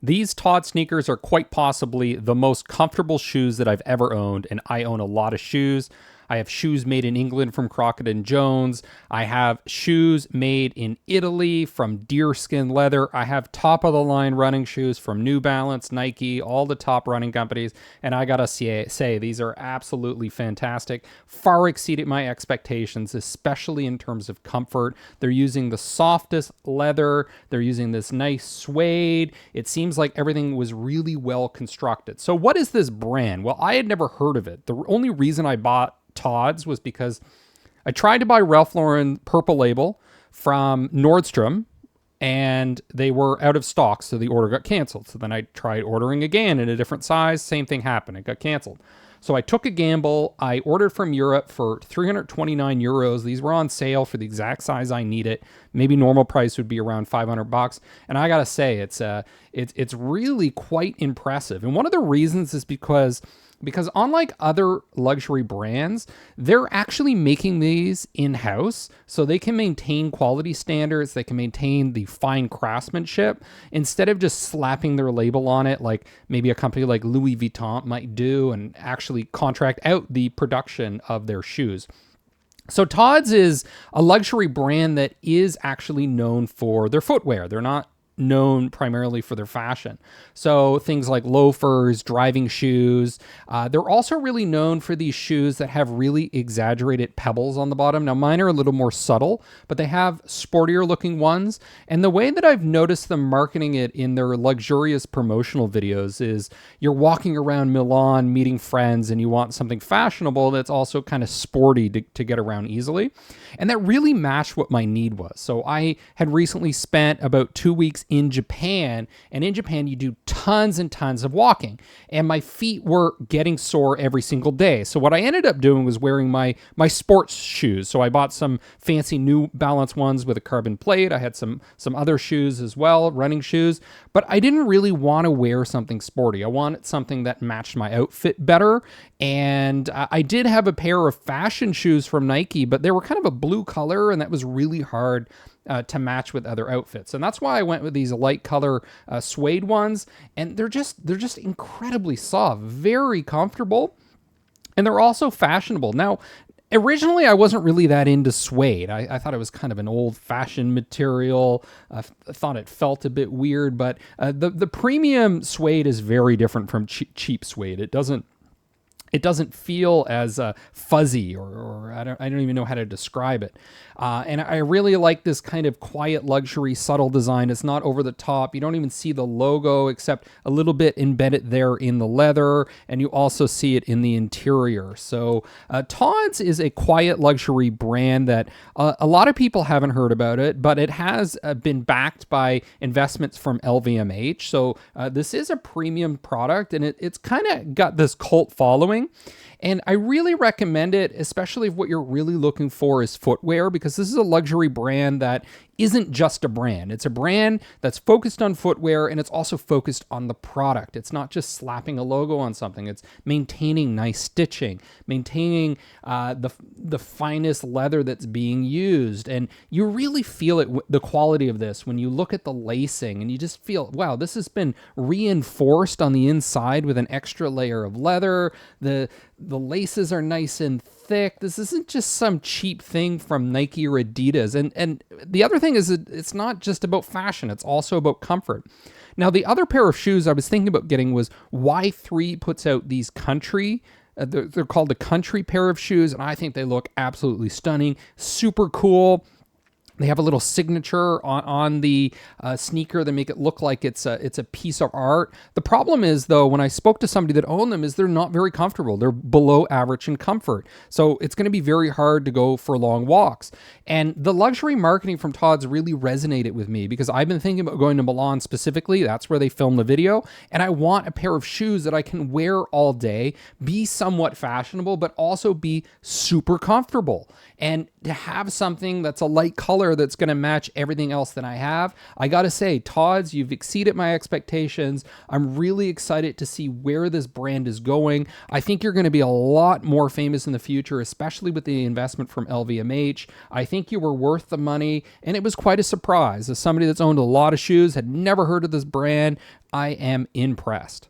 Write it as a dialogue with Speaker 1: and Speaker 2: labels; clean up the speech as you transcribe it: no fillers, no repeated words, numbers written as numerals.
Speaker 1: These Todd sneakers are quite possibly the most comfortable shoes that I've ever owned, and I own a lot of shoes. I have shoes made in England from Crockett and Jones. I have shoes made in Italy from deerskin leather. I have top of the line running shoes from New Balance, Nike, all the top running companies. And I gotta say, these are absolutely fantastic. Far exceeded my expectations, especially in terms of comfort. They're using the softest leather. They're using this nice suede. It seems like everything was really well constructed. So what is this brand? Well, I had never heard of it. The only reason I bought Todd's was because I tried to buy Ralph Lauren Purple Label from Nordstrom and they were out of stock, so the order got canceled. So then I tried ordering again in a different size. Same thing happened. It got canceled. So I took a gamble. I ordered from Europe for 329 euros. These were on sale for the exact size I need it. Maybe normal price would be around 500 bucks. And I gotta say, it's really quite impressive. And one of the reasons is because unlike other luxury brands, they're actually making these in-house so they can maintain quality standards, they can maintain the fine craftsmanship instead of just slapping their label on it like maybe a company like Louis Vuitton might do and actually contract out the production of their shoes. So Todd's is a luxury brand that is actually known for their footwear. They're not known primarily for their fashion. So things like loafers, driving shoes. They're also really known for these shoes that have really exaggerated pebbles on the bottom. Now mine are a little more subtle, but they have sportier looking ones. And the way that I've noticed them marketing it in their luxurious promotional videos is you're walking around Milan meeting friends and you want something fashionable that's also kind of sporty to get around easily. And that really matched what my need was. So I had recently spent about 2 weeks in Japan, and in Japan you do tons and tons of walking, and my feet were getting sore every single day. So what I ended up doing was wearing my sports shoes. So I bought some fancy New Balance ones with a carbon plate. I had some other shoes as well, running shoes, but I didn't really want to wear something sporty. I wanted something that matched my outfit better. And I did have a pair of fashion shoes from Nike, but they were kind of a blue color, and that was really hard to match with other outfits. And that's why I went with these light color suede ones. And they're just incredibly soft, very comfortable. And they're also fashionable. Now, originally, I wasn't really that into suede. I thought it was kind of an old-fashioned material. I thought it felt a bit weird. But the premium suede is very different from cheap suede. It doesn't feel as fuzzy, or I don't even know how to describe it. And I really like this kind of quiet luxury, subtle design. It's not over the top. You don't even see the logo except a little bit embedded there in the leather, and you also see it in the interior. So Todd's is a quiet luxury brand that a lot of people haven't heard about it, but it has been backed by investments from LVMH. So this is a premium product, and it's kind of got this cult following. And I really recommend it, especially if what you're really looking for is footwear, because this is a luxury brand that isn't just a brand. It's a brand that's focused on footwear, and it's also focused on the product. It's not just slapping a logo on something. It's maintaining nice stitching, maintaining the finest leather that's being used. And you really feel it, the quality of this, when you look at the lacing, and you just feel, wow, this has been reinforced on the inside with an extra layer of leather. The laces are nice and thick. This isn't just some cheap thing from Nike or Adidas. And the other thing is that it's not just about fashion. It's also about comfort. Now, the other pair of shoes I was thinking about getting was Y3 puts out these country. They're called the country pair of shoes, and I think they look absolutely stunning. Super cool. They have a little signature on the sneaker that make it look like it's a piece of art. The problem is, though, when I spoke to somebody that owned them, is they're not very comfortable. They're below average in comfort. So it's going to be very hard to go for long walks. And the luxury marketing from Todd's really resonated with me because I've been thinking about going to Milan specifically. That's where they filmed the video. And I want a pair of shoes that I can wear all day, be somewhat fashionable, but also be super comfortable. And to have something that's a light color color that's going to match everything else that I have. I got to say, Todd's, you've exceeded my expectations. I'm really excited to see where this brand is going. I think you're going to be a lot more famous in the future, especially with the investment from LVMH. I think you were worth the money, and it was quite a surprise. As somebody that's owned a lot of shoes, had never heard of this brand, I am impressed.